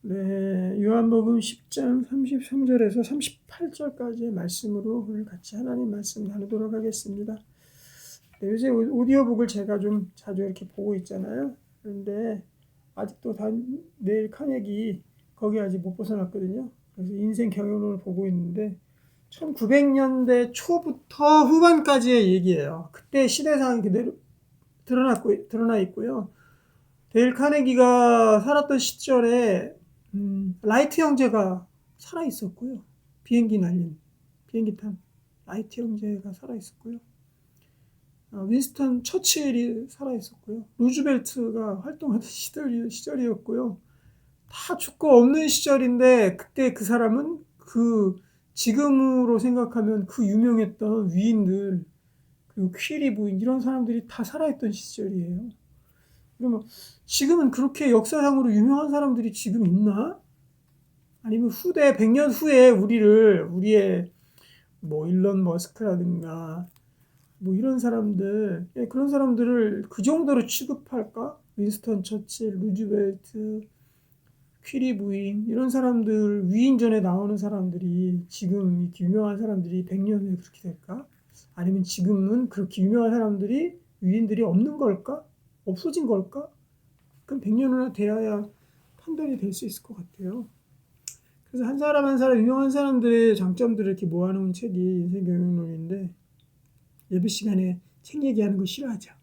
네, 요한복음 10장 33절에서 38절까지의 말씀으로 오늘 같이 하나님 말씀 나누도록 하겠습니다. 네, 요새 오디오북을 제가 좀 자주 이렇게 보고 있잖아요. 그런데 아직도 내일 카네기 거기 아직 못 벗어났거든요. 그래서 인생 경영론을 보고 있는데 1900년대 초부터 후반까지의 얘기예요. 그때 시대상이 그대로 드러나 있고요. 데일 카네기가 살았던 시절에 라이트 형제가 살아 있었고요. 비행기 탄 라이트 형제가 살아 있었고요. 윈스턴 처칠이 살아 있었고요. 루즈벨트가 활동하던 시절이었고요. 다 죽고 없는 시절인데 그때 그 사람은 지금으로 생각하면 그 유명했던 위인들, 그리고 퀴리 부인 이런 사람들이 다 살아있던 시절이에요. 그러면 지금은 그렇게 역사상으로 유명한 사람들이 지금 있나? 아니면 100년 후에 우리의 뭐 일론 머스크라든가 뭐 이런 사람들, 그런 사람들을 그 정도로 취급할까? 윈스턴 처칠, 루즈벨트, 퀴리 부인 이런 사람들, 위인전에 나오는 사람들이 지금 이렇게 유명한 사람들이 100년 후에 그렇게 될까? 아니면 지금은 그렇게 유명한 사람들이 위인들이 없는 걸까? 없어진 걸까? 그럼 100년 후나 돼야 판단이 될 수 있을 것 같아요. 그래서 한 사람 한 사람 유명한 사람들의 장점들을 이렇게 모아놓은 책이 인생경영론인데 예배 시간에 책 얘기하는 거 싫어하죠.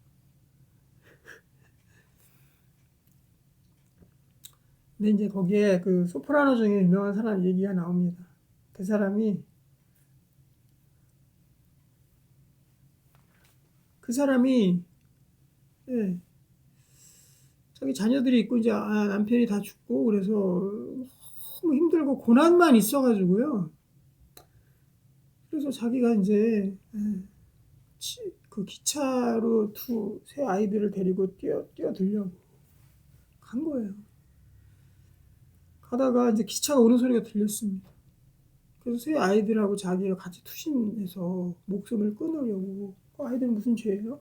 근데 이제 거기에 그 소프라노 중에 유명한 사람 얘기가 나옵니다. 그 사람이 예, 자기 자녀들이 있고 이제 남편이 다 죽고 그래서 너무 힘들고 고난만 있어가지고요. 그래서 자기가 이제 그 기차로 새 아이들을 데리고 뛰어들려고 간 거예요. 가다가 이제 기차가 오는 소리가 들렸습니다. 그래서 새 아이들하고 자기가 같이 투신해서 목숨을 끊으려고. 그 아이들은 무슨 죄예요?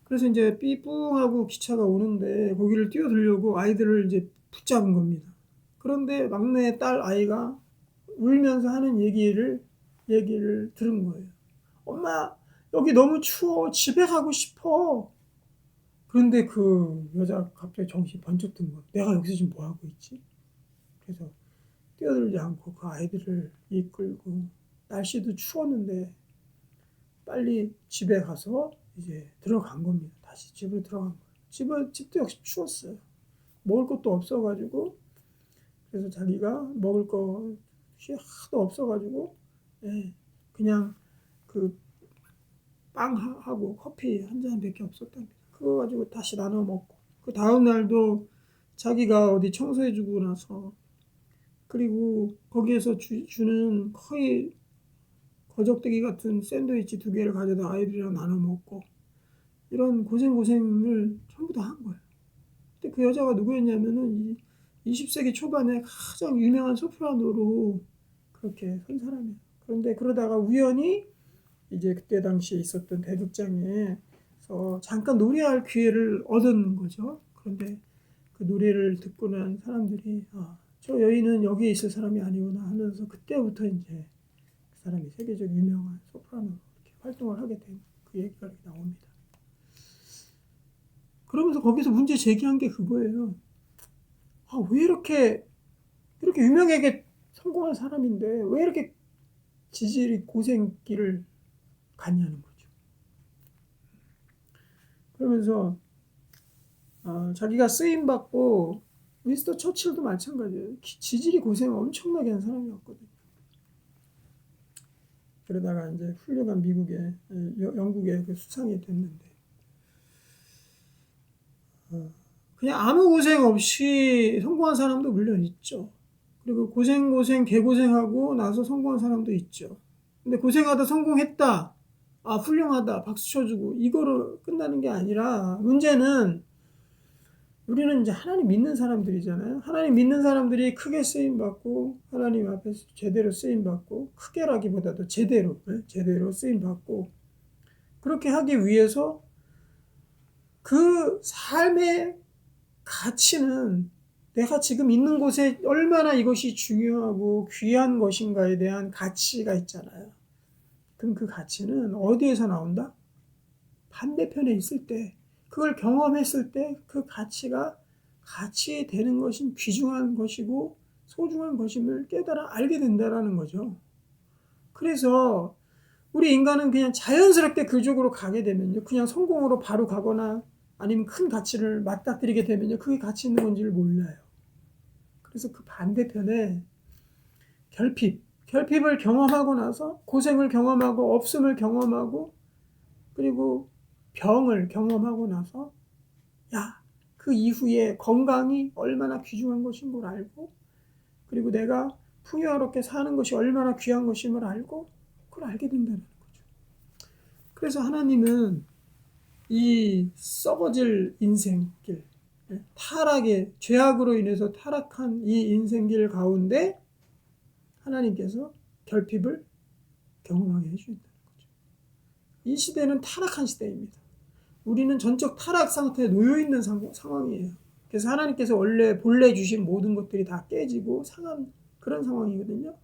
그래서 이제 삐뿡하고 기차가 오는데 거기를 뛰어들려고 아이들을 이제 붙잡은 겁니다. 그런데 막내 딸 아이가 울면서 하는 얘기를 들은 거예요. 엄마, 여기 너무 추워. 집에 가고 싶어. 그런데 그 여자 갑자기 정신이 번쩍 든 거예요. 내가 여기서 지금 뭐 하고 있지? 그래서 뛰어들지 않고 그 아이들을 이끌고 날씨도 추웠는데 빨리 집에 가서 이제 들어간 겁니다. 다시 집으로 들어간 거예요. 집도 역시 추웠어요. 먹을 것도 없어가지고 그래서 자기가 먹을 것이 하도 없어가지고 그냥 그 빵하고 커피 한 잔밖에 없었답니다. 그거 가지고 다시 나눠 먹고 그 다음 날도 자기가 어디 청소해주고 나서 그리고 거기에서 주는 거의 거적대기 같은 샌드위치 2개를 가져다 아이들이랑 나눠 먹고 이런 고생을 전부 다 한 거예요. 근데 그 여자가 누구였냐면은 20세기 초반에 가장 유명한 소프라노로 그렇게 선 사람이에요. 그런데 그러다가 우연히 이제 그때 당시에 있었던 대극장에서 잠깐 노래할 기회를 얻은 거죠. 그런데 그 노래를 듣고 난 사람들이 저 여인은 여기에 있을 사람이 아니구나 하면서 그때부터 이제 그 사람이 세계적 유명한 소프라노로 이렇게 활동을 하게 된 그 얘기가 이렇게 나옵니다. 그러면서 거기서 문제 제기한 게 그거예요. 왜 이렇게 유명하게 성공한 사람인데 왜 이렇게 지질이 고생길을 갔냐는 거죠. 그러면서 자기가 쓰임 받고 윈스턴 처칠도 마찬가지예요. 지질이 고생 엄청나게 한 사람이었거든요. 그러다가 이제 훌륭한 영국의 그 수상이 됐는데 그냥 아무 고생 없이 성공한 사람도 물론 있죠. 그리고 개고생하고 나서 성공한 사람도 있죠. 근데 고생하다 성공했다. 훌륭하다. 박수 쳐주고 이거로 끝나는 게 아니라 문제는 우리는 이제 하나님 믿는 사람들이잖아요. 하나님 믿는 사람들이 크게 쓰임받고 하나님 앞에서 제대로 쓰임받고 크게라기보다도 제대로 쓰임받고 그렇게 하기 위해서 그 삶의 가치는 내가 지금 있는 곳에 얼마나 이것이 중요하고 귀한 것인가에 대한 가치가 있잖아요. 그럼 그 가치는 어디에서 나온다? 반대편에 있을 때, 그걸 경험했을 때 그 가치가 가치 되는 것인 귀중한 것이고 소중한 것임을 깨달아 알게 된다라는 거죠. 그래서 우리 인간은 그냥 자연스럽게 그쪽으로 가게 되면요, 그냥 성공으로 바로 가거나 아니면 큰 가치를 맞닥뜨리게 되면요, 그게 가치 있는 건지를 몰라요. 그래서 그 반대편에 결핍을 경험하고 나서 고생을 경험하고 없음을 경험하고 그리고 병을 경험하고 나서 그 이후에 건강이 얼마나 귀중한 것인 걸 알고 그리고 내가 풍요롭게 사는 것이 얼마나 귀한 것임을 알고 그걸 알게 된다는 거죠. 그래서 하나님은 이 썩어질 인생길, 타락의 죄악으로 인해서 타락한 이 인생길 가운데 하나님께서 결핍을 경험하게 해주신다는 거죠. 이 시대는 타락한 시대입니다. 우리는 전적 타락 상태에 놓여 있는 상황이에요. 그래서 하나님께서 원래 본래 주신 모든 것들이 다 깨지고 상한 그런 상황이거든요.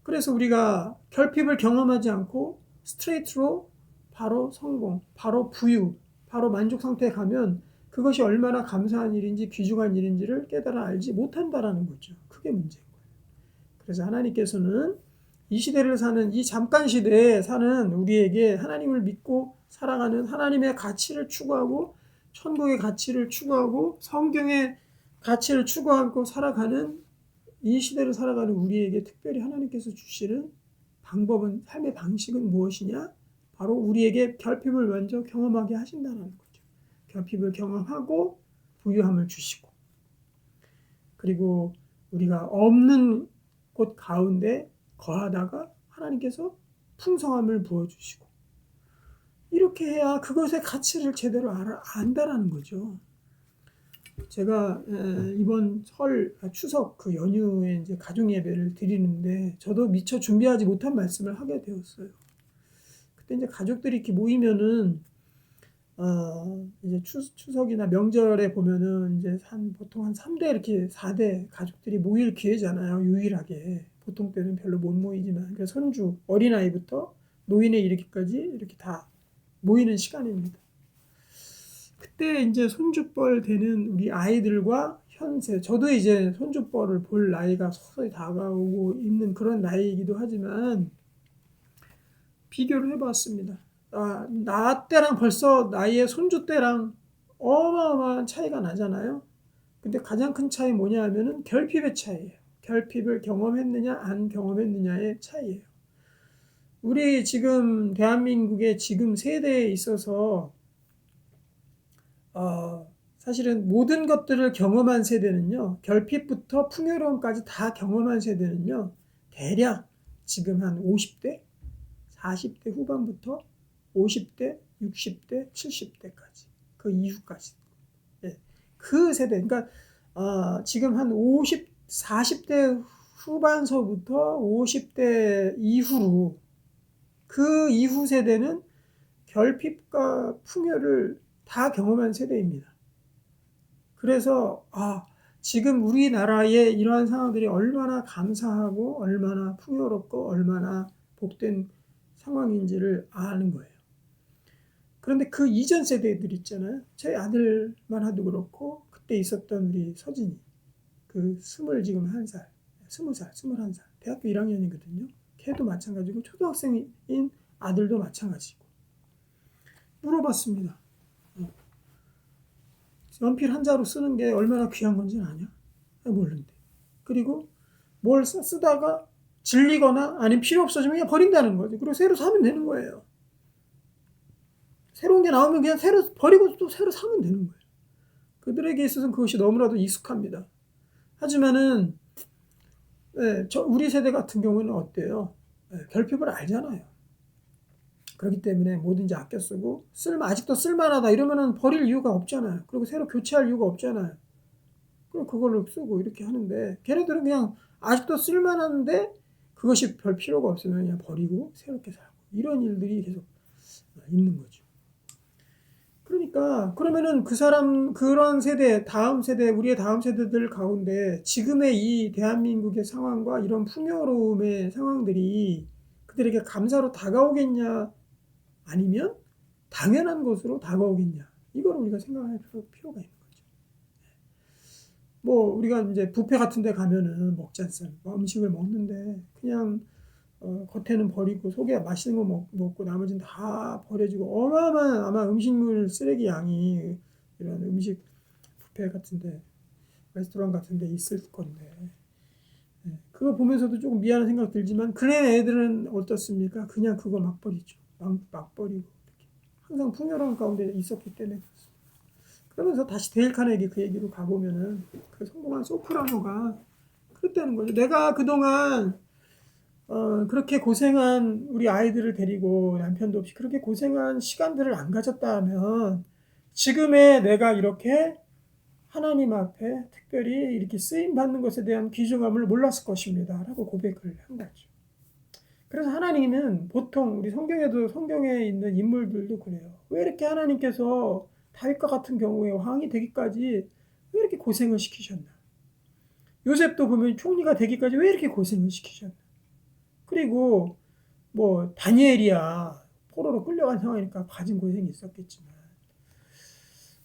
그래서 우리가 결핍을 경험하지 않고 스트레이트로 바로 성공, 바로 부유, 바로 만족 상태에 가면 그것이 얼마나 감사한 일인지 귀중한 일인지를 깨달아 알지 못한다라는 거죠. 그게 문제인 거예요. 그래서 하나님께서는 이 시대를 사는 이 잠깐 시대에 사는 우리에게 하나님을 믿고 살아가는 하나님의 가치를 추구하고 천국의 가치를 추구하고 성경의 가치를 추구하고 살아가는 이 시대를 살아가는 우리에게 특별히 하나님께서 주시는 방법은 삶의 방식은 무엇이냐? 바로 우리에게 결핍을 먼저 경험하게 하신다는 거죠. 결핍을 경험하고 부유함을 주시고 그리고 우리가 없는 곳 가운데 거하다가 하나님께서 풍성함을 부어주시고 이렇게 해야 그것의 가치를 제대로 안다라는 거죠. 제가 이번 추석 그 연휴에 이제 가족 예배를 드리는데 저도 미처 준비하지 못한 말씀을 하게 되었어요. 그때 이제 가족들이 이렇게 모이면은 이제 추석이나 명절에 보면은 이제 보통 한 3대 이렇게 4대 가족들이 모일 기회잖아요. 유일하게. 보통 때는 별로 못 모이지만 그러니까 손주 어린아이부터 노인에 이르기까지 이렇게 다 모이는 시간입니다. 그때 이제 손주뻘 되는 우리 아이들과 현세, 저도 이제 손주뻘을 볼 나이가 서서히 다가오고 있는 그런 나이이기도 하지만 비교를 해봤습니다. 나 때랑 벌써 나이의 손주 때랑 어마어마한 차이가 나잖아요. 근데 가장 큰 차이 뭐냐 하면은 결핍의 차이예요. 결핍을 경험했느냐 안 경험했느냐의 차이예요. 우리 지금 대한민국의 지금 세대에 있어서 사실은 모든 것들을 경험한 세대는요, 결핍부터 풍요로움까지 다 경험한 세대는요, 대략 지금 한 50대, 40대 후반부터 50대, 60대, 70대까지, 그 이후까지. 예, 그 세대, 그러니까 지금 한 40대 후반서부터 50대 이후로 그 이후 세대는 결핍과 풍요를 다 경험한 세대입니다. 그래서 지금 우리나라의 이러한 상황들이 얼마나 감사하고 얼마나 풍요롭고 얼마나 복된 상황인지를 아는 거예요. 그런데 그 이전 세대들 있잖아요. 제 아들만 하도 그렇고 그때 있었던 우리 서진이 그 21살, 21살 대학교 1학년이거든요. 걔도 마찬가지고 초등학생인 아들도 마찬가지고 물어봤습니다. 연필 한 자루 쓰는 게 얼마나 귀한 건지는 아냐? 모르는데. 그리고 뭘 쓰다가 질리거나 아니면 필요 없어지면 그냥 버린다는 거지. 그리고 새로 사면 되는 거예요. 새로운 게 나오면 그냥 새로 버리고 또 새로 사면 되는 거예요. 그들에게 있어서는 그것이 너무나도 익숙합니다. 하지만은 우리 세대 같은 경우는 어때요? 결핍을 알잖아요. 그렇기 때문에 뭐든지 아껴 쓰고 아직도 쓸만하다 이러면은 버릴 이유가 없잖아요. 그리고 새로 교체할 이유가 없잖아요. 그럼 그걸로 쓰고 이렇게 하는데 걔네들은 그냥 아직도 쓸만한데 그것이 별 필요가 없으면 그냥 버리고 새롭게 사고 이런 일들이 계속 있는 거죠. 그러니까 그러니까 그러면은 그 사람 그런 세대 다음 세대 우리의 다음 세대들 가운데 지금의 이 대한민국의 상황과 이런 풍요로움의 상황들이 그들에게 감사로 다가오겠냐 아니면 당연한 것으로 다가오겠냐 이걸 우리가 생각할 필요가 있는 거죠. 뭐 우리가 이제 뷔페 같은 데 가면은 먹지 않습니까? 음식을 먹는데 그냥 겉에는 버리고 속에 맛있는 거 먹고 나머지는 다 버려지고 어마어마한 아마 음식물 쓰레기 양이 이런 음식 뷔페 같은데 레스토랑 같은데 있을 건데 그거 보면서도 조금 미안한 생각 들지만 그런 애들은 어떻습니까? 그냥 그거 막 버리죠. 막 버리고 항상 풍요로운 가운데 있었기 때문에 그렇습니다. 그러면서 다시 데일 카네기 그 얘기로 가보면은 그 성공한 소프라노가 그랬다는 거죠. 내가 그동안 그렇게 고생한 우리 아이들을 데리고 남편도 없이 그렇게 고생한 시간들을 안 가졌다 면 지금의 내가 이렇게 하나님 앞에 특별히 이렇게 쓰임 받는 것에 대한 귀중함을 몰랐을 것입니다. 라고 고백을 한 거죠. 그래서 하나님은 보통 우리 성경에 있는 인물들도 그래요. 왜 이렇게 하나님께서 다윗과 같은 경우에 왕이 되기까지 왜 이렇게 고생을 시키셨나? 요셉도 보면 총리가 되기까지 왜 이렇게 고생을 시키셨나? 그리고 뭐 다니엘이야 포로로 끌려간 상황이니까 가진 고생이 있었겠지만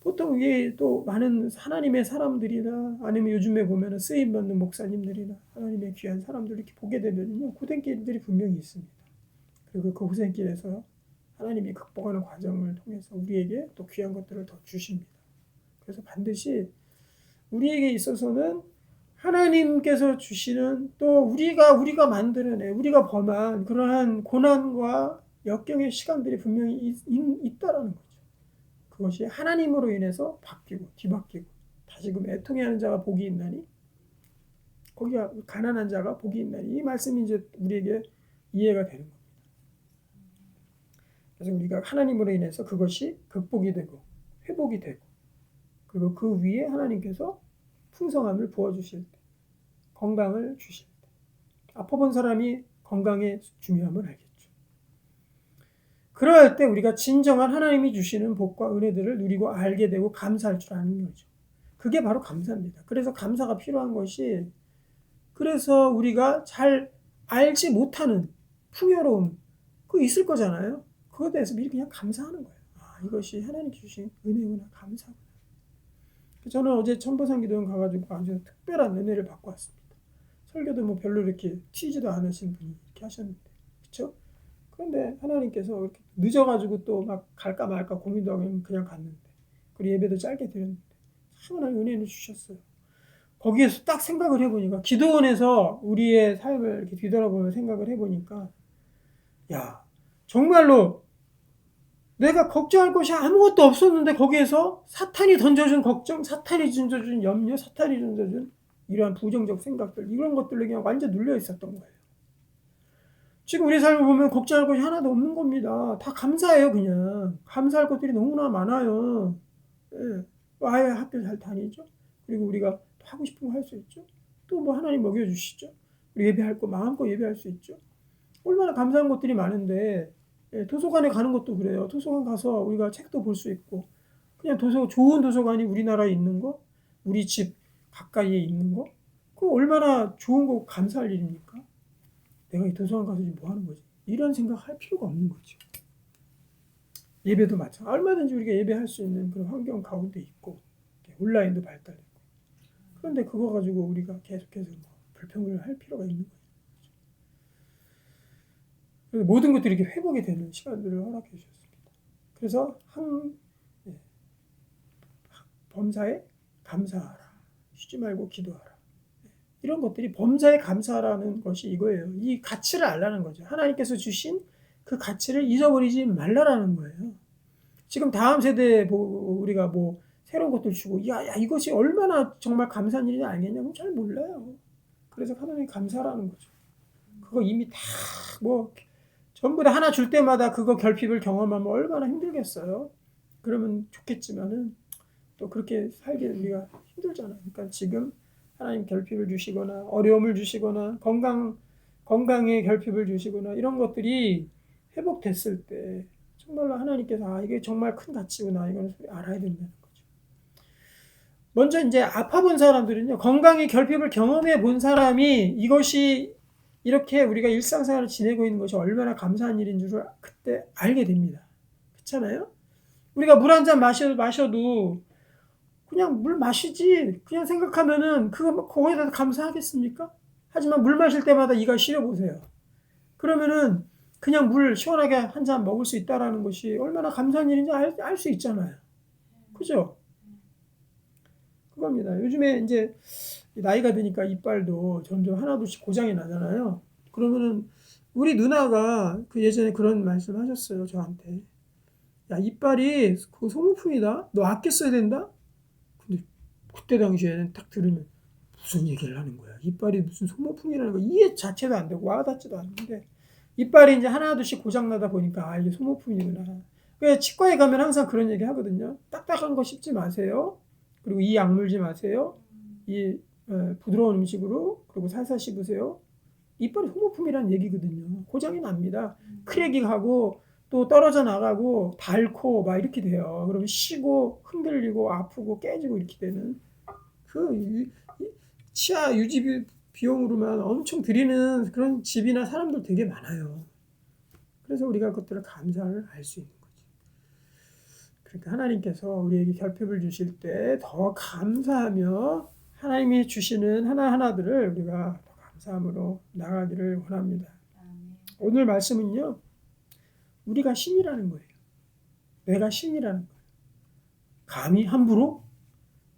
보통 이게 또 많은 하나님의 사람들이나 아니면 요즘에 보면은 쓰임 받는 목사님들이나 하나님의 귀한 사람들 이렇게 보게 되면요 고생길들이 분명히 있습니다. 그리고 그 고생길에서 하나님이 극복하는 과정을 통해서 우리에게 또 귀한 것들을 더 주십니다. 그래서 반드시 우리에게 있어서는 하나님께서 주시는 또 우리가 만들어내 우리가 범한 그러한 고난과 역경의 시간들이 분명히 있다라는 거죠. 그것이 하나님으로 인해서 바뀌고 뒤바뀌고 다시금 애통해하는 자가 복이 있나니 거기가 가난한 자가 복이 있나니 이 말씀이 이제 우리에게 이해가 되는 겁니다. 그래서 우리가 하나님으로 인해서 그것이 극복이 되고 회복이 되고 그리고 그 위에 하나님께서 풍성함을 부어주실 때 건강을 주실 때 아파본 사람이 건강의 중요함을 알겠죠. 그럴 때 우리가 진정한 하나님이 주시는 복과 은혜들을 누리고 알게 되고 감사할 줄 아는 거죠. 그게 바로 감사입니다. 그래서 감사가 필요한 것이 그래서 우리가 잘 알지 못하는 풍요로움 그거 있을 거잖아요. 그거에 대해서 미리 그냥 감사하는 거예요. 아, 이것이 하나님 주신 은혜구나 감사구나. 저는 어제 천보상기도원 가가지고 아주 특별한 은혜를 받고 왔습니다. 설교도 뭐 별로 이렇게 튀지도 않으신 분이 이렇게 하셨는데 그렇죠? 그런데 하나님께서 이렇게 늦어가지고 또 막 갈까 말까 고민도 하고 그냥 갔는데 그리고 예배도 짧게 드렸는데 참 하나님 은혜를 주셨어요. 거기에서 딱 생각을 해보니까 기도원에서 우리의 삶을 이렇게 뒤돌아보면 생각을 해보니까 야 정말로 내가 걱정할 것이 아무것도 없었는데 거기에서 사탄이 던져준 걱정, 사탄이 던져준 염려, 사탄이 던져준 이러한 부정적 생각들 이런 것들로 그냥 완전 눌려 있었던 거예요. 지금 우리 삶을 보면 걱정할 것이 하나도 없는 겁니다. 다 감사해요. 그냥 감사할 것들이 너무나 많아요. 예. 아예 학교 잘 다니죠. 그리고 우리가 하고 싶은 거 할 수 있죠. 또 뭐 하나님 먹여주시죠. 우리 예배할 거 마음껏 예배할 수 있죠. 얼마나 감사한 것들이 많은데 예, 도서관에 가는 것도 그래요. 도서관 가서 우리가 책도 볼 수 있고 그냥 좋은 도서관이 우리나라에 있는 거 우리 집 가까이에 있는 거 그거 얼마나 좋은 거 감사할 일입니까? 내가 이 도서관 가서 지금 뭐 하는 거지? 이런 생각할 필요가 없는 거죠. 예배도 마찬가지. 얼마든지 우리가 예배할 수 있는 그런 환경 가운데 있고 온라인도 발달했고 그런데 그거 가지고 우리가 계속해서 뭐 불평을 할 필요가 있는 거예요. 모든 것들이 이렇게 회복이 되는 시간들을 허락해 주셨습니다. 그래서 범사에 감사하라. 쉬지 말고 기도하라. 이런 것들이 범사에 감사라는 것이 이거예요. 이 가치를 알라는 거죠. 하나님께서 주신 그 가치를 잊어버리지 말라라는 거예요. 지금 다음 세대에 우리가 뭐 새로운 것들 주고 야 이것이 얼마나 정말 감사한 일인지 알겠냐? 그럼 잘 몰라요. 그래서 하나님 감사라는 거죠. 그거 이미 다 뭐 전부 다 하나 줄 때마다 그거 결핍을 경험하면 얼마나 힘들겠어요. 그러면 좋겠지만은 또 그렇게 살기 우리가 힘들잖아요. 그러니까 지금 하나님 결핍을 주시거나 어려움을 주시거나 건강에 결핍을 주시거나 이런 것들이 회복됐을 때 정말로 하나님께서 이게 정말 큰 가치구나. 이거는 알아야 된다는 거죠. 먼저 이제 아파본 사람들은요. 건강의 결핍을 경험해 본 사람이 이것이 이렇게 우리가 일상생활을 지내고 있는 것이 얼마나 감사한 일인 줄을 그때 알게 됩니다. 그렇잖아요? 우리가 물 한 잔 마셔도 그냥 물 마시지 그냥 생각하면은 그거에 대해서 감사하겠습니까? 하지만 물 마실 때마다 이가 시려 보세요. 그러면은 그냥 물 시원하게 한 잔 먹을 수 있다라는 것이 얼마나 감사한 일인지 알 수 있잖아요. 그죠? 그겁니다. 요즘에 이제 나이가 드니까 이빨도 점점 하나둘씩 고장이 나잖아요. 그러면은 우리 누나가 그 예전에 그런 말씀 하셨어요, 저한테. 야, 이빨이 그 소모품이다. 너 아껴 써야 된다. 근데 그때 당시에는 딱 들으면 무슨 얘기를 하는 거야. 이빨이 무슨 소모품이라는 거 이해 자체도 안 되고 와닿지도 않는데 이빨이 이제 하나둘씩 고장나다 보니까 이게 소모품이구나. 그래서 치과에 가면 항상 그런 얘기 하거든요. 딱딱한 거 씹지 마세요. 그리고 이 약물지 마세요. 이 부드러운 음식으로 그리고 살살 씹으세요. 이빨이 소모품이라는 얘기거든요. 고장이 납니다. 크랙이 가고 또 떨어져 나가고 닳고 막 이렇게 돼요. 그러면 쉬고 흔들리고 아프고 깨지고 이렇게 되는 그 치아 유지 비용으로만 엄청 들이는 그런 집이나 사람들 되게 많아요. 그래서 우리가 그것들을 감사를 할 수 있는 거죠. 그러니까 하나님께서 우리에게 결핍을 주실 때 더 감사하며 하나님이 주시는 하나하나들을 우리가 더 감사함으로 나가기를 원합니다. 오늘 말씀은요. 우리가 신이라는 거예요. 내가 신이라는 거예요. 감히 함부로?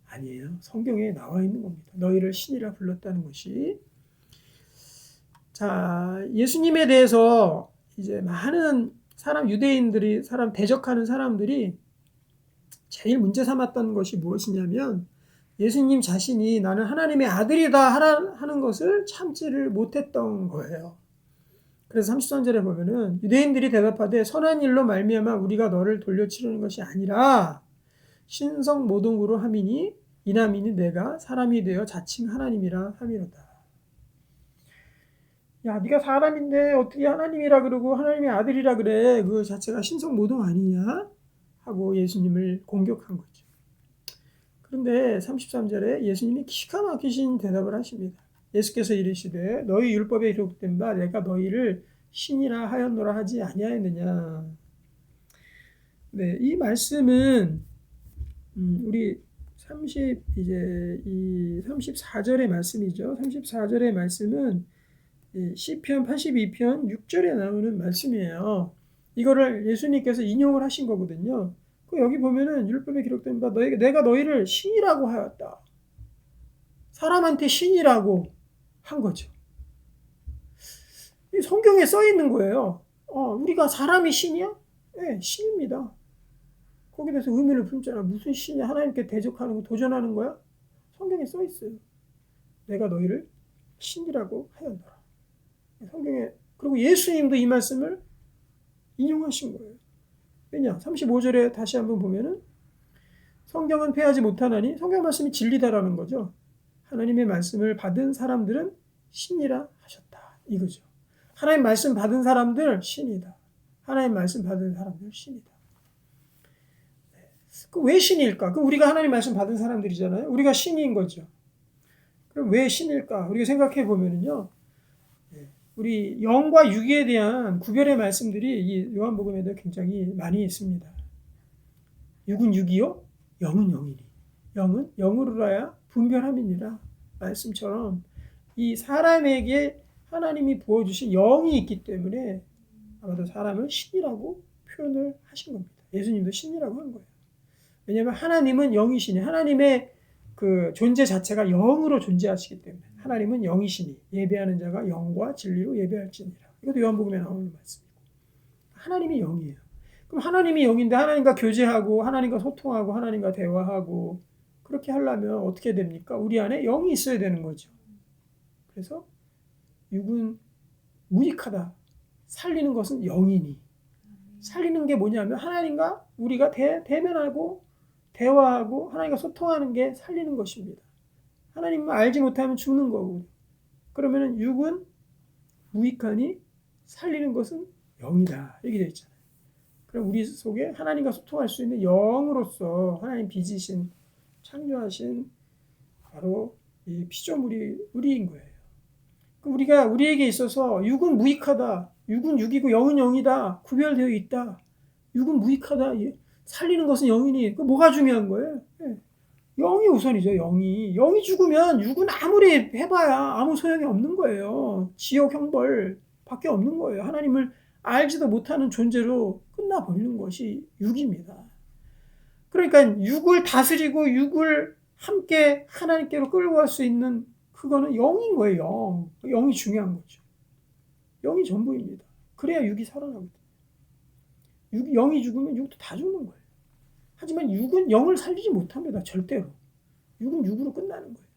아니에요. 성경에 나와 있는 겁니다. 너희를 신이라 불렀다는 것이. 자, 예수님에 대해서 이제 많은 유대인들이 대적하는 사람들이 제일 문제 삼았던 것이 무엇이냐면 예수님 자신이 나는 하나님의 아들이다 하는 것을 참지를 못했던 거예요. 그래서 33절에 보면은 유대인들이 대답하되 선한 일로 말미암아 우리가 너를 돌려치르는 것이 아니라 신성 모독으로 함이니 이남이니 내가 사람이 되어 자칭 하나님이라 함이로다. 야, 네가 사람인데 어떻게 하나님이라 그러고 하나님의 아들이라 그래? 그 자체가 신성 모독 아니냐? 하고 예수님을 공격한 거죠. 그런데 33절에 예수님이 기가 막히신 대답을 하십니다. 예수께서 이르시되 너희 율법에 기록된 바 내가 너희를 신이라 하였노라 하지 아니하였느냐. 네, 이 말씀은 우리 34절의 말씀이죠. 34절의 말씀은 시편 82편 6절에 나오는 말씀이에요. 이거를 예수님께서 인용을 하신 거거든요. 여기 보면은 율법에 기록된 바 내가 너희를 신이라고 하였다. 사람한테 신이라고 한 거죠. 이 성경에 써 있는 거예요. 우리가 사람이 신이야? 네, 신입니다. 거기에 대해서 의미를 품잖아. 무슨 신이야? 하나님께 대적하는 거, 도전하는 거야? 성경에 써 있어요. 내가 너희를 신이라고 하였노라. 성경에, 그리고 예수님도 이 말씀을 인용하신 거예요. 왜냐? 35절에 다시 한번 보면은 성경은 패하지 못하나니 성경 말씀이 진리다라는 거죠. 하나님의 말씀을 받은 사람들은 신이라 하셨다. 이거죠. 하나님 말씀 받은 사람들 신이다. 하나님 말씀 받은 사람들 신이다. 왜 신일까? 우리가 하나님 말씀 받은 사람들이잖아요. 우리가 신인 거죠. 그럼 왜 신일까? 우리가 생각해 보면은요. 우리 영과 육에 대한 구별의 말씀들이 이 요한복음에도 굉장히 많이 있습니다. 육은 육이요, 영은 영이니. 영은 영으로라야 분별함이니라. 말씀처럼 이 사람에게 하나님이 부어주신 영이 있기 때문에 아마도 사람을 신이라고 표현을 하신 겁니다. 예수님도 신이라고 한 거예요. 왜냐하면 하나님은 영이시니 하나님의 그 존재 자체가 영으로 존재하시기 때문에 하나님은 영이시니 예배하는 자가 영과 진리로 예배할지니라. 이것도 요한복음에 나오는 말씀이고 하나님이 영이에요. 그럼 하나님이 영인데 하나님과 교제하고 하나님과 소통하고 하나님과 대화하고 그렇게 하려면 어떻게 됩니까? 우리 안에 영이 있어야 되는 거죠. 그래서 육은 무익하다. 살리는 것은 영이니. 살리는 게 뭐냐면 하나님과 우리가 대면하고 대화하고 하나님과 소통하는 게 살리는 것입니다. 하나님을 알지 못하면 죽는 거고. 그러면 육은 무익하니 살리는 것은 영이다. 이렇게 되어 있잖아요. 그럼 우리 속에 하나님과 소통할 수 있는 영으로서 하나님 빚으신 창조하신 바로 이 피조물이 우리인 거예요. 우리가 우리에게 있어서 육은 무익하다. 육은 육이고 영은 영이다. 구별되어 있다. 육은 무익하다. 살리는 것은 영이니. 그 뭐가 중요한 거예요? 영이 우선이죠. 영이 죽으면 육은 아무리 해봐야 아무 소용이 없는 거예요. 지옥 형벌 밖에 없는 거예요. 하나님을 알지도 못하는 존재로 끝나버리는 것이 육입니다. 그러니까 육을 다스리고 육을 함께 하나님께로 끌고 갈 수 있는 그거는 영인 거예요. 영이 중요한 거죠. 영이 전부입니다. 그래야 육이 살아나거든요. 영이 죽으면 육도 다 죽는 거예요. 하지만 육은 영을 살리지 못합니다. 절대로. 육은 육으로 끝나는 거예요.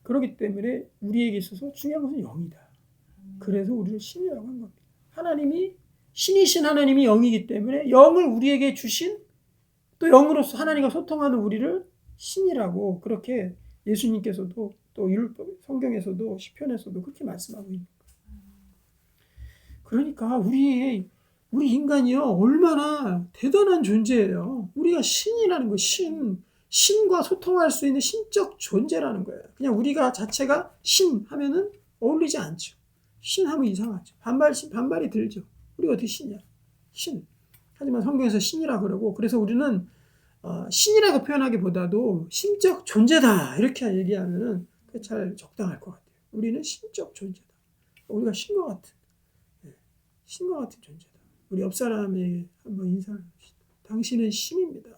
그렇기 때문에 우리에게 있어서 중요한 것은 영이다. 그래서 우리를 신이라고 한 겁니다. 하나님이 신이신 하나님이 영이기 때문에 영을 우리에게 주신 또 영으로서 하나님과 소통하는 우리를 신이라고 그렇게 예수님께서도 또 율법 성경에서도 시편에서도 그렇게 말씀하고 있는 거예요. 그러니까 우리 인간이요 얼마나 대단한 존재예요. 우리가 신이라는 거 신과 소통할 수 있는 신적 존재라는 거예요. 그냥 우리가 자체가 신 하면은 어울리지 않죠. 신 하면 이상하죠. 반발이 들죠. 우리가 어떻게 신이야? 신. 하지만 성경에서 신이라 그러고 그래서 우리는 신이라고 표현하기보다도 신적 존재다 이렇게 얘기하면은 그게 잘 적당할 것 같아요. 우리는 신적 존재다. 우리가 신과 같은 존재다. 우리 옆 사람에게 한번 인사를 합시다. 당신은 신입니다.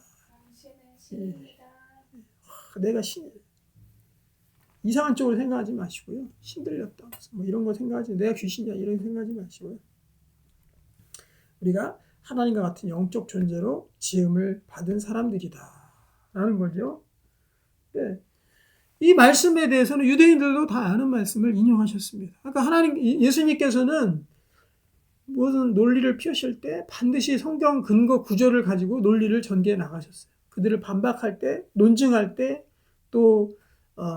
내가 신이에요. 이상한 쪽으로 생각하지 마시고요. 신들렸다. 뭐 이런 거 생각하지 내가 귀신이야 이런 생각하지 마시고요. 우리가 하나님과 같은 영적 존재로 지음을 받은 사람들이다 라는 거죠. 네. 이 말씀에 대해서는 유대인들도 다 아는 말씀을 인용하셨습니다. 그러니까 예수님께서는 무슨 논리를 펴실 때 반드시 성경 근거 구절을 가지고 논리를 전개해 나가셨어요. 그들을 반박할 때, 논증할 때, 또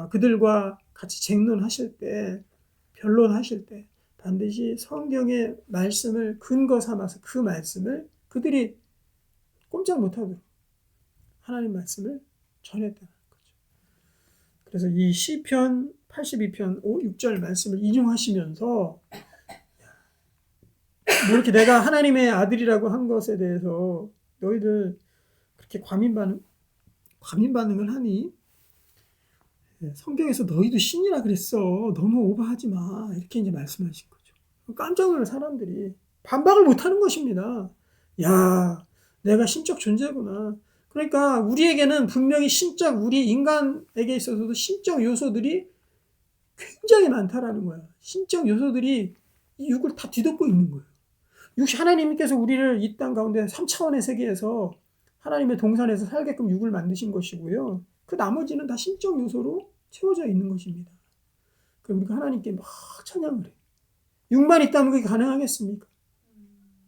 그들과 같이 쟁론하실 때, 변론하실 때 반드시 성경의 말씀을 근거 삼아서 그 말씀을 그들이 꼼짝 못하도록 하나님 말씀을 전했다는 거죠. 그래서 이 시편 82편 6절 말씀을 인용하시면서 뭐 이렇게 내가 하나님의 아들이라고 한 것에 대해서 너희들 그렇게 과민 반응을 하니 성경에서 너희도 신이라 그랬어. 너무 오버하지 마. 이렇게 이제 말씀하신 거죠. 깜짝 놀란 사람들이 반박을 못하는 것입니다. 야, 내가 신적 존재구나. 그러니까 우리에게는 분명히 우리 인간에게 있어서도 신적 요소들이 굉장히 많다라는 거야. 신적 요소들이 이 육을 다 뒤덮고 있는 거예요. 하나님께서 우리를 이 땅 가운데 3차원의 세계에서 하나님의 동산에서 살게끔 육을 만드신 것이고요. 그 나머지는 다 신적 요소로 채워져 있는 것입니다. 그럼 우리가 하나님께 막 찬양을 해. 육만 있다면 그게 가능하겠습니까?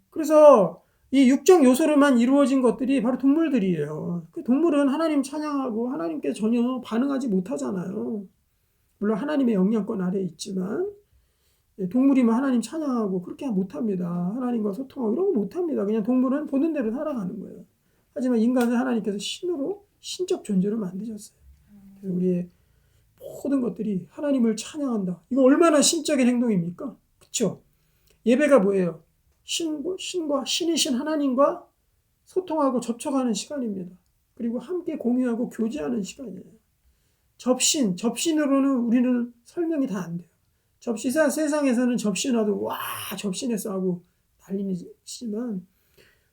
그래서 이 육적 요소로만 이루어진 것들이 바로 동물들이에요. 그 동물은 하나님 찬양하고 하나님께 전혀 반응하지 못하잖아요. 물론 하나님의 영향권 아래에 있지만 동물이면 하나님 찬양하고 그렇게 못합니다. 하나님과 소통하고 이런 거 못합니다. 그냥 동물은 보는 대로 살아가는 거예요. 하지만 인간은 하나님께서 신적 존재로 만드셨어요. 그래서 우리의 모든 것들이 하나님을 찬양한다. 이거 얼마나 신적인 행동입니까? 그렇죠? 예배가 뭐예요? 신이신 하나님과 소통하고 접촉하는 시간입니다. 그리고 함께 공유하고 교제하는 시간이에요. 접신으로는 우리는 설명이 다 안 돼요. 세상에서는 접신화도 와 접신했어 하고 난리지만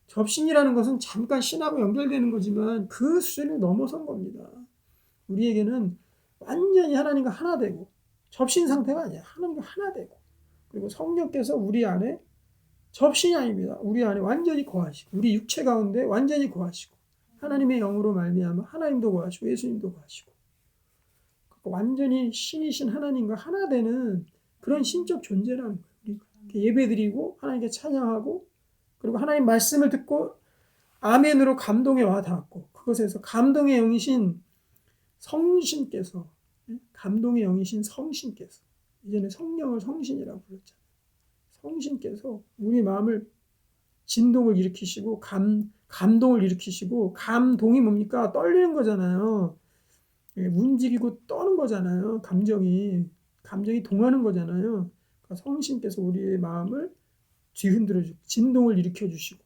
접신이라는 것은 잠깐 신하고 연결되는 거지만 그 수준을 넘어선 겁니다. 우리에게는 완전히 하나님과 하나 되고 접신 상태가 아니야. 하나님과 하나 되고 그리고 성령께서 우리 안에 접신이 아닙니다. 우리 안에 완전히 거하시고 우리 육체 가운데 완전히 거하시고 하나님의 영으로 말미암아 하나님도 거하시고 예수님도 거하시고 완전히 신이신 하나님과 하나 되는 그런 신적 존재라는 거예요. 예배드리고 하나님께 찬양하고 그리고 하나님 말씀을 듣고 아멘으로 감동에 와 닿았고 그것에서 감동의 영이신 성신께서 이제는 성령을 성신이라고 불렀잖아요. 성신께서 우리 마음을 진동을 일으키시고 감동을 일으키시고, 감동이 뭡니까? 떨리는 거잖아요. 움직이고 떠는 거잖아요. 감정이 동하는 거잖아요. 그러니까 성신께서 우리의 마음을 뒤흔들어 주고 진동을 일으켜 주시고,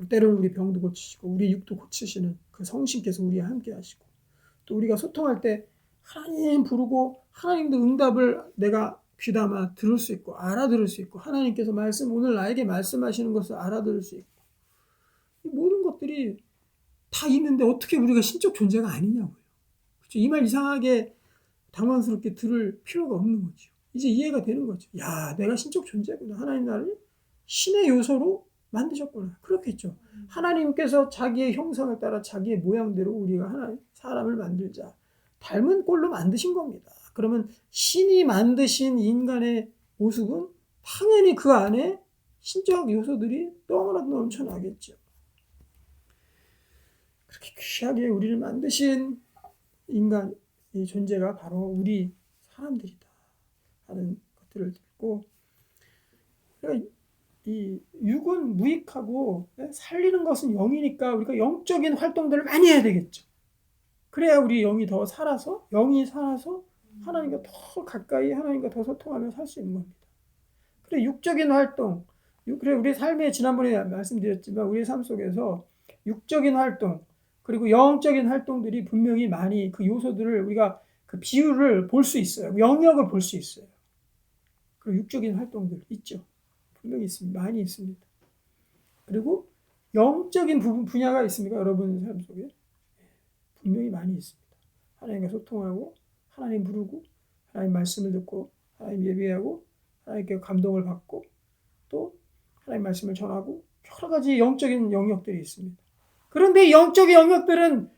때로는 우리 병도 고치시고 우리 육도 고치시는 그 성신께서 우리와 함께 하시고, 또 우리가 소통할 때 하나님 부르고 하나님도 응답을 내가 귀담아 들을 수 있고 알아들을 수 있고, 하나님께서 오늘 나에게 말씀하시는 것을 알아들을 수 있고, 이 모든 것들이 다 있는데 어떻게 우리가 신적 존재가 아니냐고요. 그렇죠? 이 말 이상하게 당황스럽게 들을 필요가 없는 거죠. 이제 이해가 되는 거죠. 야, 내가 신적 존재구나. 하나님 나를 신의 요소로 만드셨구나. 그렇겠죠. 하나님께서 자기의 형상을 따라 자기의 모양대로 우리가 사람을 만들자, 닮은 꼴로 만드신 겁니다. 그러면 신이 만드신 인간의 모습은 당연히 그 안에 신적 요소들이 너무나도 넘쳐나겠죠. 그렇게 귀하게 우리를 만드신 인간, 이 존재가 바로 우리 사람들이다 하는 것들을 듣고, 그러니까 이 육은 무익하고 살리는 것은 영이니까 우리가 영적인 활동들을 많이 해야 되겠죠. 그래야 우리 영이 살아서 하나님과 더 가까이, 하나님과 더 소통하며 살 수 있는 겁니다. 그래, 육적인 활동, 그래, 우리 삶에 지난번에 말씀드렸지만 우리의 삶 속에서 육적인 활동 그리고 영적인 활동들이 분명히 많이, 그 요소들을 우리가 그 비율을 볼 수 있어요. 영역을 볼 수 있어요. 그리고 육적인 활동들 있죠. 분명히 있습니다. 많이 있습니다. 그리고 영적인 분야가 있습니까? 여러분 삶 속에 분명히 많이 있습니다. 하나님과 소통하고, 하나님 부르고, 하나님 말씀을 듣고, 하나님 예배하고, 하나님께 감동을 받고, 또 하나님 말씀을 전하고, 여러 가지 영적인 영역들이 있습니다. 그런데 영적인 영역들은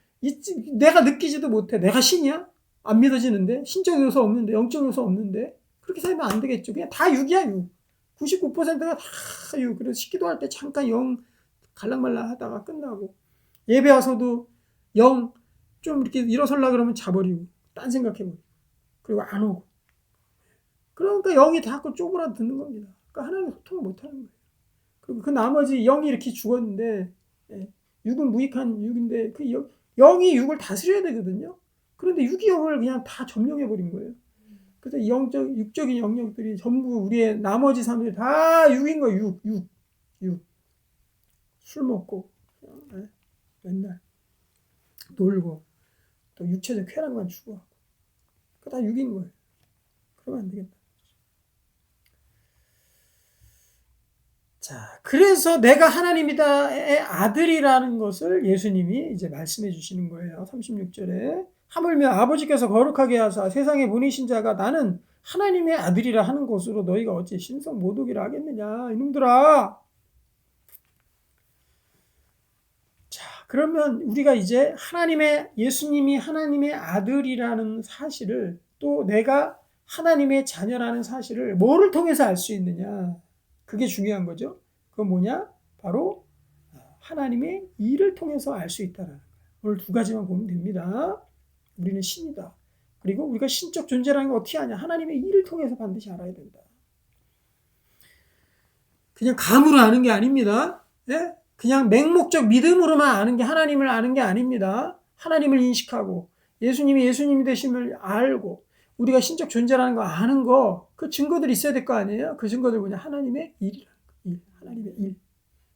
내가 느끼지도 못해. 내가 신이야? 안 믿어지는데? 신적 요소 없는데? 영적 요소 없는데? 그렇게 살면 안 되겠죠. 그냥 다 육이야, 육. 99%가 다 육. 그래서 기도할 때 잠깐 영 갈랑말랑 하다가 끝나고, 예배 와서도 영 좀 이렇게 일어서려고 그러면 자버리고, 딴 생각해버리고, 그리고 안 오고. 그러니까 영이 자꾸 쪼그라드는 겁니다. 그러니까 하나님과 소통을 못하는 거예요. 그리고 그 나머지 영이 이렇게 죽었는데, 육은 무익한 육인데, 그 영이 육을 다스려야 되거든요. 그런데 육이 영을 그냥 다 점령해버린 거예요. 그래서 육적인 영역들이 전부 우리의 나머지 삶들이 다 육인 거예요. 육. 술 먹고, 맨날 놀고, 또 육체적 쾌락만 추구하고, 그거 다 육인 거예요. 그러면 안 되겠다. 자, 그래서 내가 하나님이다의 아들이라는 것을 예수님이 이제 말씀해 주시는 거예요. 36절에 하물며 아버지께서 거룩하게 하사 세상에 보내신 자가 나는 하나님의 아들이라 하는 것으로 너희가 어찌 신성 모독이라 하겠느냐, 이놈들아. 자, 그러면 우리가 이제 예수님이 하나님의 아들이라는 사실을, 또 내가 하나님의 자녀라는 사실을 뭐를 통해서 알 수 있느냐, 그게 중요한 거죠. 그건 뭐냐? 바로 하나님의 일을 통해서 알 수 있다는 거예요. 오늘 두 가지만 보면 됩니다. 우리는 신이다. 그리고 우리가 신적 존재라는 걸 어떻게 아냐? 하나님의 일을 통해서 반드시 알아야 된다. 그냥 감으로 아는 게 아닙니다. 예? 그냥 맹목적 믿음으로만 아는 게, 하나님을 아는 게 아닙니다. 하나님을 인식하고 예수님이 되심을 알고 우리가 신적 존재라는 거 아는 거, 그 증거들이 있어야 될 거 아니에요? 그 증거들 뭐냐? 하나님의 일이라는 거. 하나님의 일.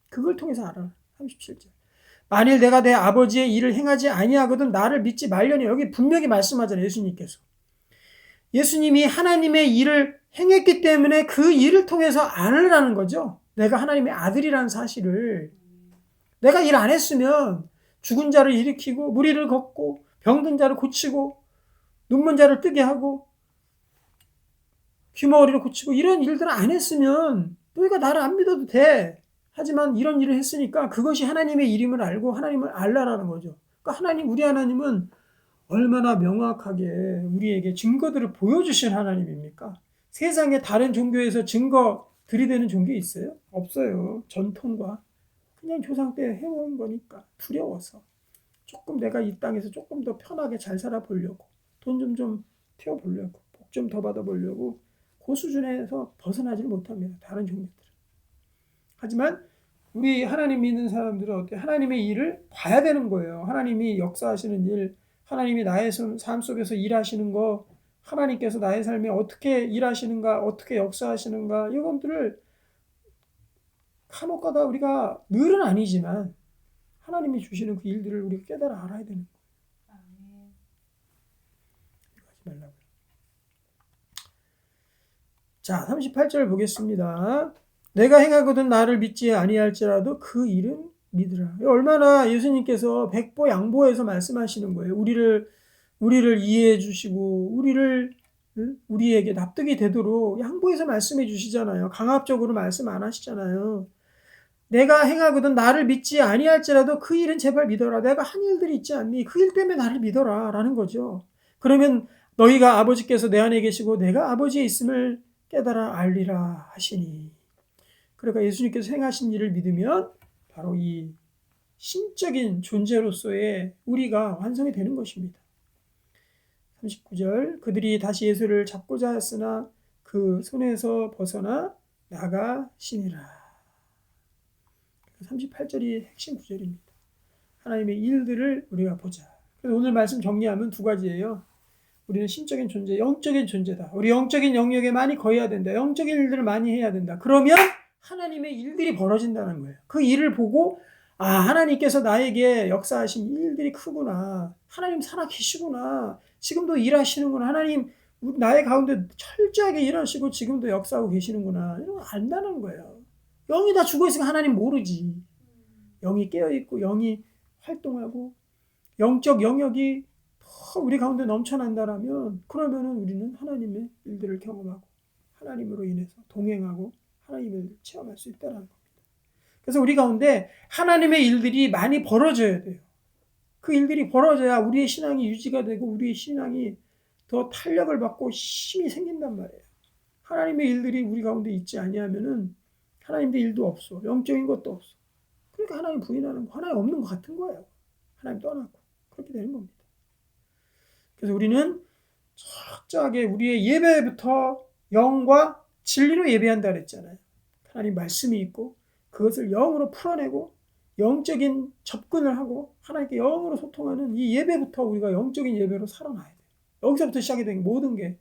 그걸 통해서 알아. 37절. 만일 내가 내 아버지의 일을 행하지 아니하거든 나를 믿지 말려니. 여기 분명히 말씀하잖아요. 예수님께서. 예수님이 하나님의 일을 행했기 때문에 그 일을 통해서 알으라는 거죠. 내가 하나님의 아들이라는 사실을. 내가 일 안 했으면 죽은 자를 일으키고 무리를 걷고 병든 자를 고치고 눈먼 자를 뜨게 하고 귀머거리를 고치고 이런 일들을 안 했으면 너희가 나를 안 믿어도 돼. 하지만 이런 일을 했으니까 그것이 하나님의 일임을 알고 하나님을 알라라는 거죠. 그러니까 우리 하나님은 얼마나 명확하게 우리에게 증거들을 보여주신 하나님입니까? 세상에 다른 종교에서 증거 들이대는 종교 있어요? 없어요. 전통과 그냥 조상 때 해온 거니까 두려워서 조금 내가 이 땅에서 조금 더 편하게 잘 살아보려고, 돈 좀 태워보려고, 복 좀 더 받아보려고 그 수준에서 벗어나질 못합니다. 다른 종교들은. 하지만 우리 하나님 믿는 사람들은 어때요? 하나님의 일을 봐야 되는 거예요. 하나님이 역사하시는 일, 하나님이 나의 삶 속에서 일하시는 거, 하나님께서 나의 삶에 어떻게 일하시는가, 어떻게 역사하시는가, 이것들을 간혹가다 우리가 늘은 아니지만 하나님이 주시는 그 일들을 우리가 깨달아 알아야 되는 거예요. 이거 하지 말라고요. 자, 38절 보겠습니다. 내가 행하거든 나를 믿지 아니할지라도 그 일은 믿으라. 얼마나 예수님께서 백보양보해서 말씀하시는 거예요. 우리를 이해해 주시고 우리에게 납득이 되도록 양보해서 말씀해 주시잖아요. 강압적으로 말씀 안 하시잖아요. 내가 행하거든 나를 믿지 아니할지라도 그 일은 제발 믿어라. 내가 한 일들이 있지 않니? 그 일 때문에 나를 믿어라 라는 거죠. 그러면 너희가 아버지께서 내 안에 계시고 내가 아버지에 있음을 깨달아 알리라 하시니. 그러니까 예수님께서 행하신 일을 믿으면 바로 이 신적인 존재로서의 우리가 완성이 되는 것입니다. 39절 그들이 다시 예수를 잡고자 했으나 그 손에서 벗어나 나가시니라. 38절이 핵심 구절입니다. 하나님의 일들을 우리가 보자. 그래서 오늘 말씀 정리하면 두 가지예요. 우리는 신적인 존재, 영적인 존재다. 우리 영적인 영역에 많이 거해야 된다. 영적인 일들을 많이 해야 된다. 그러면 하나님의 일들이 벌어진다는 거예요. 그 일을 보고 하나님께서 나에게 역사하신 일들이 크구나. 하나님 살아계시구나. 지금도 일하시는구나. 하나님 나의 가운데 철저하게 일하시고 지금도 역사하고 계시는구나. 이런 거 안다는 거예요. 영이 다 죽어있으면 하나님 모르지. 영이 깨어있고 영이 활동하고 영적 영역이 더 우리 가운데 넘쳐난다라면 그러면은 우리는 하나님의 일들을 경험하고 하나님으로 인해서 동행하고 하나님을 체험할 수 있다는 겁니다. 그래서 우리 가운데 하나님의 일들이 많이 벌어져야 돼요. 그 일들이 벌어져야 우리의 신앙이 유지가 되고 우리의 신앙이 더 탄력을 받고 힘이 생긴단 말이에요. 하나님의 일들이 우리 가운데 있지 아니하면은 하나님의 일도 없어. 영적인 것도 없어. 그러니까 하나님 부인하는 거, 하나님 없는 것 같은 거예요. 하나님 떠나고. 그렇게 되는 겁니다. 그래서 우리는 철저하게 우리의 예배부터 영과 진리로 예배한다 그랬잖아요. 하나님 말씀이 있고 그것을 영으로 풀어내고 영적인 접근을 하고 하나님께 영으로 소통하는 이 예배부터 우리가 영적인 예배로 살아나야 돼요. 여기서부터 시작이 된 모든 게.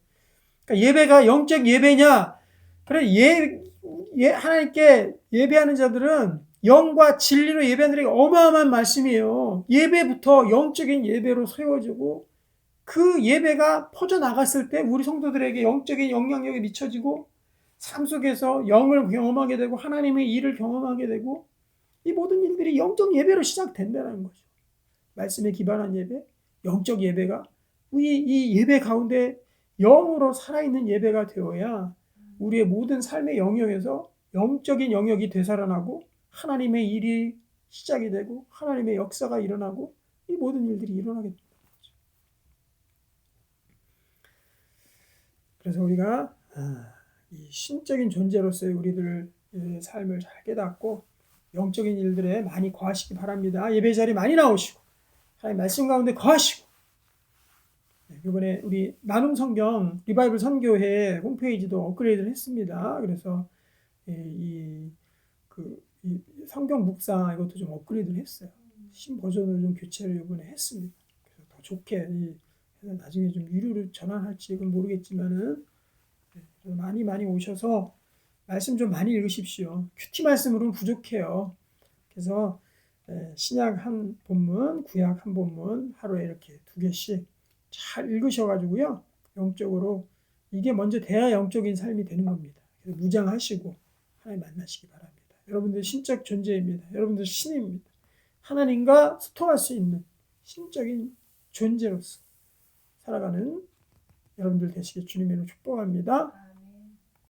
그러니까 예배가 영적 예배냐? 그래 하나님께 예배하는 자들은 영과 진리로 예배하는 게 어마어마한 말씀이에요. 예배부터 영적인 예배로 세워지고 그 예배가 퍼져나갔을 때 우리 성도들에게 영적인 영향력이 미쳐지고 삶 속에서 영을 경험하게 되고 하나님의 일을 경험하게 되고 이 모든 일들이 영적 예배로 시작된다는 거죠. 말씀에 기반한 예배, 영적 예배가 이 예배 가운데 영으로 살아있는 예배가 되어야 우리의 모든 삶의 영역에서 영적인 영역이 되살아나고 하나님의 일이 시작이 되고 하나님의 역사가 일어나고 이 모든 일들이 일어나게 됩니다. 그래서 우리가 이 신적인 존재로서의 우리들의 삶을 잘 깨닫고 영적인 일들에 많이 거하시기 바랍니다. 예배 자리 많이 나오시고 하나님 말씀 가운데 거하시고 이번에 우리 나눔 성경 리바이블 선교회 홈페이지도 업그레이드를 했습니다. 그래서 이 성경 묵상 이것도 좀 업그레이드를 했어요. 신버전으로 좀 교체를 이번에 했습니다. 그래서 더 좋게 나중에 좀 유료로 전환할지 그건 모르겠지만은 많이 오셔서 말씀 좀 많이 읽으십시오. 큐티 말씀으로는 부족해요. 그래서 신약 한 본문, 구약 한 본문 하루에 이렇게 2개씩 잘 읽으셔가지고요. 영적으로 이게 먼저 돼야 영적인 삶이 되는 겁니다. 그래서 무장하시고 하나님 만나시기 바랍니다. 여러분들 신적 존재입니다. 여러분들 신입니다. 하나님과 소통할 수 있는 신적인 존재로서 살아가는 여러분들 되시길 주님의 이름으로 축복합니다.